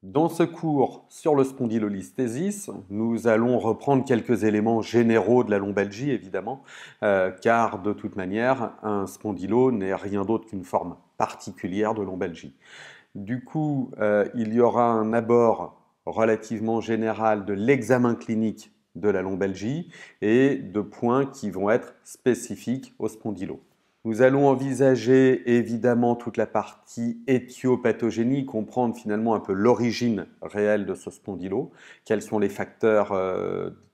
Dans ce cours sur le spondylolisthésis, nous allons reprendre quelques éléments généraux de la lombalgie, évidemment, car de toute manière, un spondylo n'est rien d'autre qu'une forme particulière de lombalgie. Du coup, il y aura un abord relativement général de l'examen clinique de la lombalgie et de points qui vont être spécifiques au spondylo. Nous allons envisager évidemment toute la partie éthiopathogénie, comprendre finalement un peu l'origine réelle de ce spondylo, quels sont les facteurs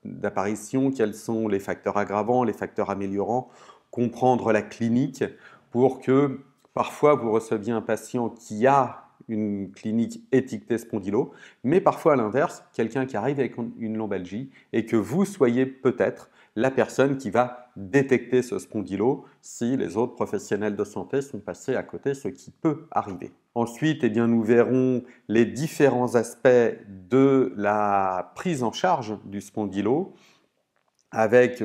d'apparition, quels sont les facteurs aggravants, les facteurs améliorants, comprendre la clinique pour que parfois vous receviez un patient qui a une clinique étiquetée spondylo, mais parfois à l'inverse, quelqu'un qui arrive avec une lombalgie et que vous soyez peut-être la personne qui va détecter ce spondylo si les autres professionnels de santé sont passés à côté, ce qui peut arriver. Ensuite, eh bien, nous verrons les différents aspects de la prise en charge du spondylo avec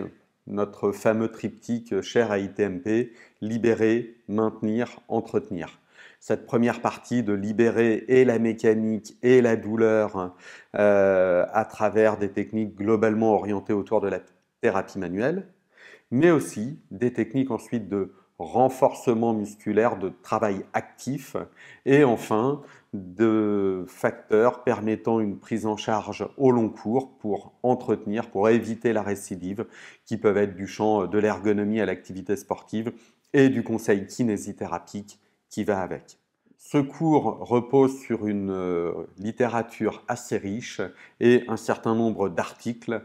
notre fameux triptyque cher à ITMP, libérer, maintenir, entretenir. Cette première partie de libérer et la mécanique et la douleur à travers des techniques globalement orientées autour de la thérapie manuelle, mais aussi des techniques ensuite de renforcement musculaire, de travail actif, et enfin de facteurs permettant une prise en charge au long cours pour entretenir, pour éviter la récidive, qui peuvent être du champ de l'ergonomie à l'activité sportive et du conseil kinésithérapique qui va avec. Ce cours repose sur une littérature assez riche et un certain nombre d'articles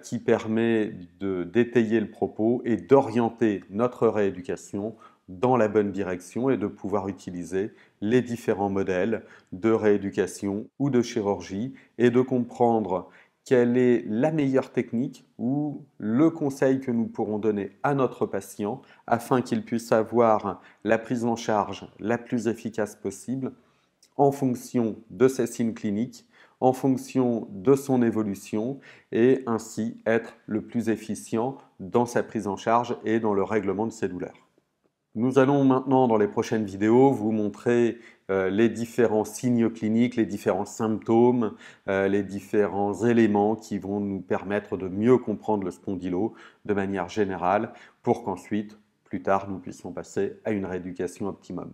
qui permet de d'étayer le propos et d'orienter notre rééducation dans la bonne direction et de pouvoir utiliser les différents modèles de rééducation ou de chirurgie et de comprendre quelle est la meilleure technique ou le conseil que nous pourrons donner à notre patient afin qu'il puisse avoir la prise en charge la plus efficace possible en fonction de ses signes cliniques, en fonction de son évolution et ainsi être le plus efficient dans sa prise en charge et dans le règlement de ses douleurs. Nous allons maintenant, dans les prochaines vidéos, vous montrer les différents signes cliniques, les différents symptômes, les différents éléments qui vont nous permettre de mieux comprendre le spondylo de manière générale pour qu'ensuite, plus tard, nous puissions passer à une rééducation optimum.